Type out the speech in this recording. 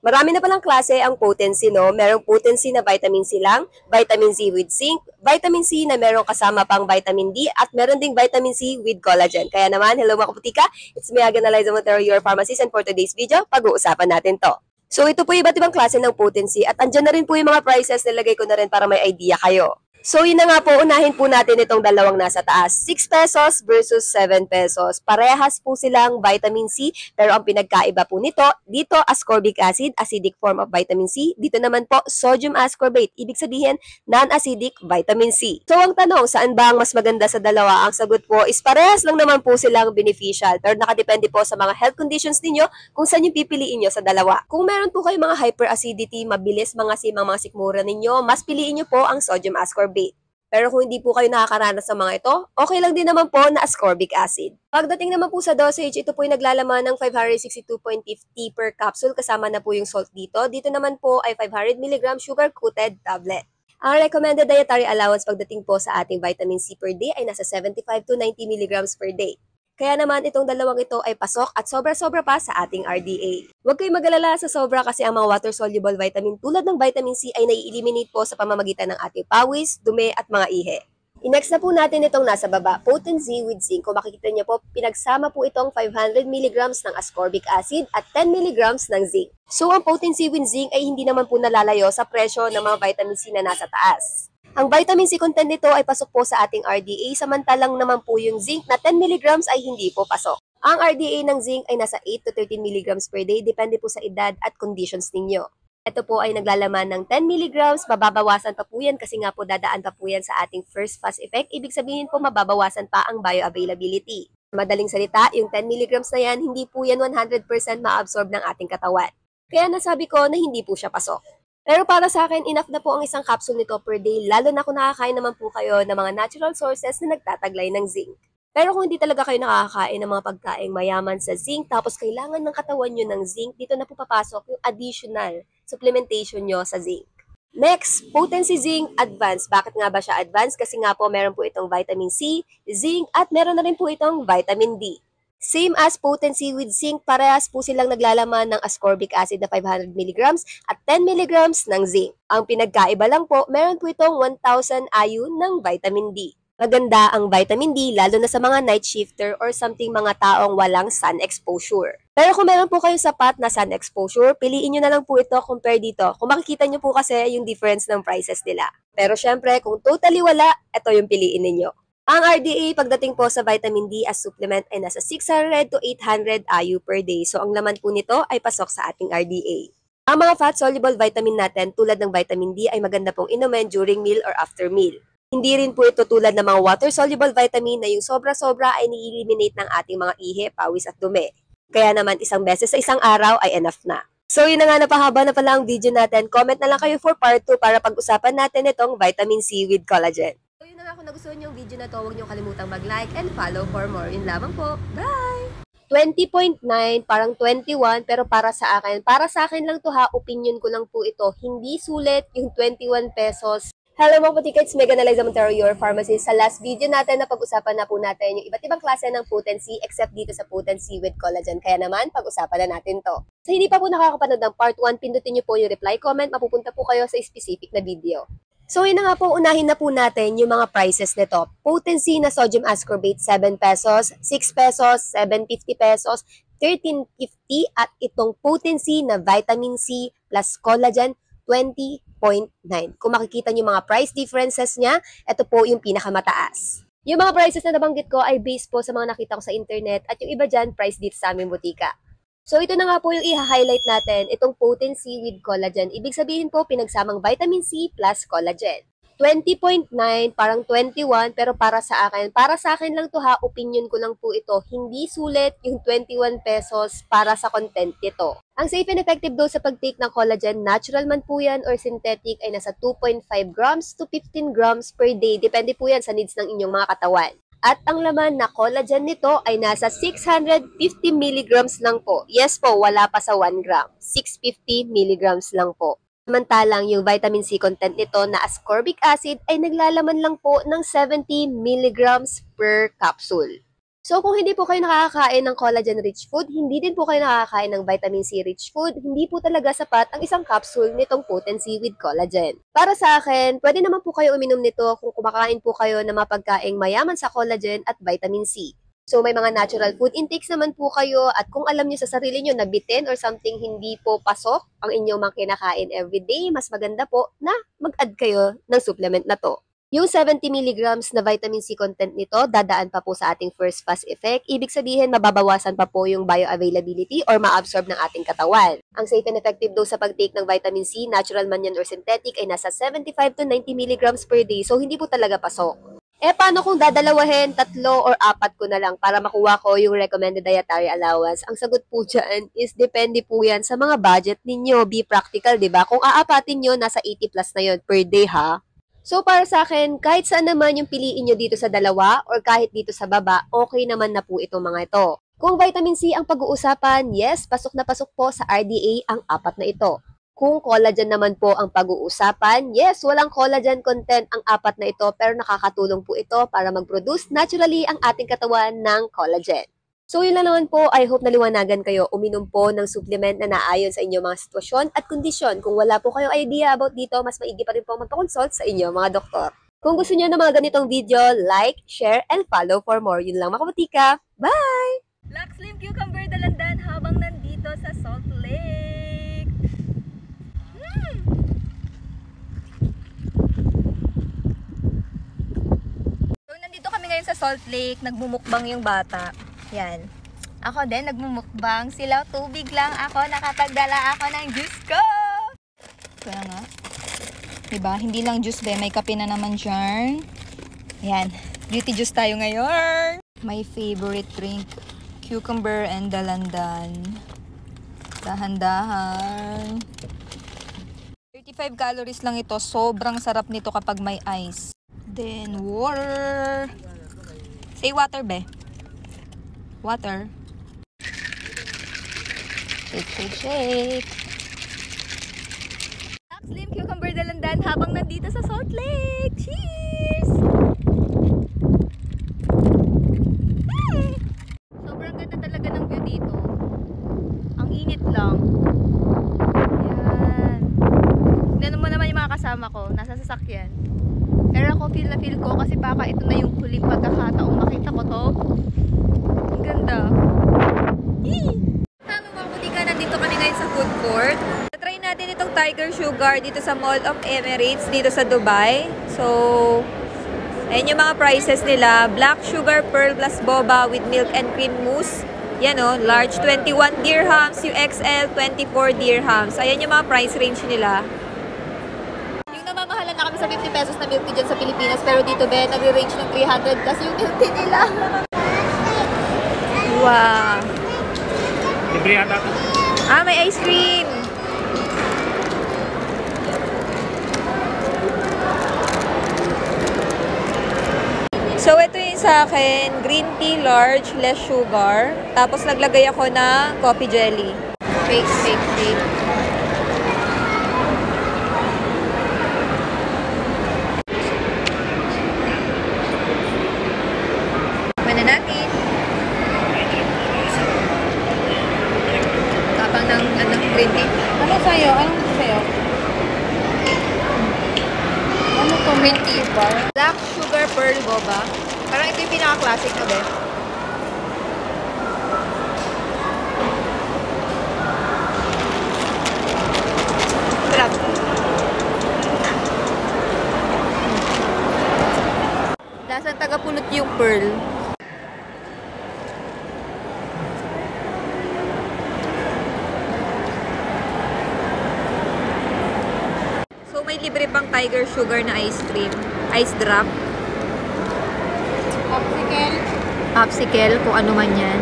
Marami na palang klase ang potency, no? Merong potency na vitamin C lang, vitamin C with zinc, vitamin C na merong kasama pang vitamin D, at meron ding vitamin C with collagen. Kaya naman, hello mga kaputika, it's me again, Eliza Montero, your pharmacist, and for today's video, pag-uusapan natin to. So ito po yung iba't ibang klase ng potency at andyan na rin po yung mga prices, nilagay ko na rin para may idea kayo. So yun na nga po, unahin po natin itong dalawang nasa taas. 6 pesos versus 7 pesos. Parehas po silang vitamin C, pero ang pinagkaiba po nito, dito ascorbic acid, acidic form of vitamin C. Dito naman po sodium ascorbate, ibig sabihin non-acidic vitamin C. So ang tanong, saan ba ang mas maganda sa dalawa? Ang sagot po is parehas lang naman po silang beneficial, pero nakadepende po sa mga health conditions ninyo kung saan yung pipiliin nyo sa dalawa. Kung meron po kayo mga hyperacidity, mabilis mga sikmura ninyo, mas piliin nyo po ang sodium ascorbate. Pero kung hindi po kayo nakakaranas sa mga ito, okay lang din naman po na ascorbic acid. Pagdating naman po sa dosage, ito po ay naglalaman ng 562.50 per capsule, kasama na po yung salt dito. Dito naman po ay 500 mg sugar-coated tablet. Ang recommended dietary allowance pagdating po sa ating vitamin C per day ay nasa 75 to 90 mg per day. Kaya naman itong dalawang ito ay pasok at sobra-sobra pa sa ating RDA. Huwag kayong mag-alala sa sobra kasi ang mga water-soluble vitamin tulad ng vitamin C ay nai-eliminate po sa pamamagitan ng ating pawis, dumi at mga ihe. I-next na po natin itong nasa baba, potency with zinc. Kung makikita niyo po, pinagsama po itong 500 mg ng ascorbic acid at 10 mg ng zinc. So ang potency with zinc ay hindi naman po nalalayo sa presyo ng mga vitamin C na nasa taas. Ang vitamin C content nito ay pasok po sa ating RDA, samantalang naman po yung zinc na 10 mg ay hindi po pasok. Ang RDA ng zinc ay nasa 8 to 13 mg per day, depende po sa edad at conditions ninyo. Ito po ay naglalaman ng 10 mg, mababawasan pa po yan kasi nga po dadaan pa po yan sa ating first fast effect, ibig sabihin po mababawasan pa ang bioavailability. Madaling salita, yung 10 mg na yan, hindi po yan 100% ma-absorb ng ating katawan. Kaya nasabi ko na hindi po siya pasok. Pero para sa akin, enough na po ang isang capsule nito per day, lalo na kung nakakain naman po kayo ng mga natural sources na nagtataglay ng zinc. Pero kung hindi talaga kayo nakakain ng mga pagkain mayaman sa zinc, tapos kailangan ng katawan nyo ng zinc, dito na po papasok yung additional supplementation nyo sa zinc. Next, potency zinc advanced. Bakit nga ba siya advanced? Kasi nga po meron po itong vitamin C, zinc, at meron na rin po itong vitamin D. Same as potency with zinc, parehas po silang naglalaman ng ascorbic acid na 500 mg at 10 mg ng zinc. Ang pinagkaiba lang po, meron po itong 1,000 IU ng vitamin D. Maganda ang vitamin D lalo na sa mga night shifter or something mga taong walang sun exposure. Pero kung meron po kayong sapat na sun exposure, piliin nyo na lang po ito compare dito. Kung makikita nyo po kasi yung difference ng prices nila. Pero syempre, kung totally wala, ito yung piliin ninyo. Ang RDA pagdating po sa vitamin D as supplement ay nasa 600 to 800 IU per day. So ang laman po nito ay pasok sa ating RDA. Ang mga fat-soluble vitamin natin tulad ng vitamin D ay maganda pong inumin during meal or after meal. Hindi rin po ito tulad ng mga water-soluble vitamin na yung sobra-sobra ay ni-eliminate ng ating mga ihe, pawis at dumi. Kaya naman isang beses sa isang araw ay enough na. So yun na nga, napahaba na pala ang video natin. Comment na lang kayo for part 2 para pag-usapan natin itong vitamin C with collagen. So yun na nga, kung nagustuhan nyo yung video na to, huwag nyo kalimutang mag-like and follow for more. Yun lamang po. Bye! 20.9, parang 21, pero para sa akin lang to ha, opinion ko lang po ito. Hindi sulit yung 21 pesos. Hello mga patika, it's Megan Eliza Montero, your pharmacist. Sa last video natin, napag-usapan na po natin yung iba't ibang klase ng potency except dito sa potency with collagen. Kaya naman, pag-usapan na natin to. So hindi pa po nakakapanood ng part 1, pindutin nyo po yung reply comment, mapupunta po kayo sa specific na video. So yun na nga po, unahin na po natin yung mga prices nito. Potency na sodium ascorbate, 7 pesos, 6 pesos, 750 pesos, 1350, at itong potency na vitamin C plus collagen, 20.9. Kung makikita nyo mga price differences niya, ito po yung pinakamataas. Yung mga prices na nabanggit ko ay based po sa mga nakita ko sa internet at yung iba dyan, price dito sa aming butika. So ito na nga po yung i-highlight natin, itong potency with collagen. Ibig sabihin po, pinagsamang vitamin C plus collagen. 20.9, parang 21, pero para sa akin lang to ha, opinion ko lang po ito. Hindi sulit yung 21 pesos para sa content nito. Ang safe and effective dose sa pag-take ng collagen, natural man po yan or synthetic, ay nasa 2.5 grams to 15 grams per day. Depende po yan sa needs ng inyong mga katawan. At ang laman na collagen nito ay nasa 650 milligrams lang po. Yes po, wala pa sa 1 gram. 650 milligrams lang po. Samantalang yung vitamin C content nito na ascorbic acid ay naglalaman lang po ng 70 milligrams per capsule. So kung hindi po kayo nakakakain ng collagen-rich food, hindi din po kayo nakakakain ng vitamin C-rich food, hindi po talaga sapat ang isang capsule nitong potency with collagen. Para sa akin, pwede naman po kayo uminom nito kung kumakain po kayo ng mga pagkaing mayaman sa collagen at vitamin C. So may mga natural food intakes naman po kayo at kung alam nyo sa sarili nyo na bitin or something hindi po pasok ang inyong mga kinakain everyday, mas maganda po na mag-add kayo ng supplement na to. Yung 70 mg na vitamin C content nito, dadaan pa po sa ating first pass effect. Ibig sabihin, mababawasan pa po yung bioavailability or ma-absorb ng ating katawan. Ang safe and effective dose sa pag-take ng vitamin C, natural man yan or synthetic, ay nasa 75 to 90 mg per day. So, hindi po talaga pasok. Paano kung dadalawahin, 3 or 4 ko na lang para makuha ko yung recommended dietary allowance? Ang sagot po dyan is depende po yan sa mga budget ninyo. Be practical, di ba? Kung aapatin nyo, nasa 80 plus na yun per day, ha? So, para sa akin, kahit saan naman yung piliin nyo dito sa dalawa or kahit dito sa baba, okay naman na po itong mga ito. Kung vitamin C ang pag-uusapan, yes, pasok na pasok po sa RDA ang 4 na ito. Kung collagen naman po ang pag-uusapan, yes, walang collagen content ang 4 na ito pero nakakatulong po ito para mag-produce naturally ang ating katawan ng collagen. So yun lang naman po, I hope naliwanagan kayo. Uminom po ng supplement na naayon sa inyong mga sitwasyon at kondisyon. Kung wala po kayong idea about dito, mas maigi pa rin po magpa-consult sa inyong mga doktor. Kung gusto niyo ng mga ganitong video, like, share, and follow for more. Yun lang mga kabutika. Bye! Black Slim Cucumber Dalandan habang nandito sa Salt Lake. So nandito kami ngayon sa Salt Lake, nagmumukbang yung bata. Yan. Ako din, nagmumukbang. Sila, tubig lang ako. Nakapagdala ako ng juice ko. Kaya nga. Diba? Hindi lang juice, be. May kape na naman dyan. Yan. Beauty juice tayo ngayon. My favorite drink. Cucumber and dalandan. Dahan-dahan. 35 calories lang ito. Sobrang sarap nito kapag may ice. Then, water. Say water, be. Water. Shake, shake, shake. Black Slim Cucumber Dalandan habang nandito sa Salt Lake. Cheers! Sobrang ganda talaga ng view dito. Ang init lang. Yan. Tignan mo naman yung mga kasama ko. Nasa sasakyan. Pero ako feel na feel ko kasi baka ito na yung huling pagkakataong makita ko to. Ang ganda. Hello mga kabutika, nandito kami ngayon sa food court. Try natin itong Tiger Sugar dito sa Mall of Emirates, dito sa Dubai. So, ayan yung mga prices nila. Black Sugar Pearl plus Boba with milk and cream mousse. Yan o, large 21 dirhams, yung XL 24 dirhams. Ayan yung mga price range nila. Yung namamahalan na kami sa 50 pesos na milk tea dyan sa Pilipinas, pero dito be, nagre-range ng 300 plus yung milk tea nila. Wow. Libre yata ito. Ah, may ice cream. So, ito yung sa akin, green tea large, less sugar. Tapos, naglagay ako ng coffee jelly. Shake, shake, shake. Mana natin. Tapang ng green tea. Ano sa'yo? Anong sa'yo? Ano to? Green tea. Black sugar pearl boba. Parang ito yung pinaka-classic na be. Sarap. Lasang taga-pulot yung pearl. So may libre pang Tiger Sugar na ice cream. Ice drop. Popsicle. Popsicle, kung ano man yan.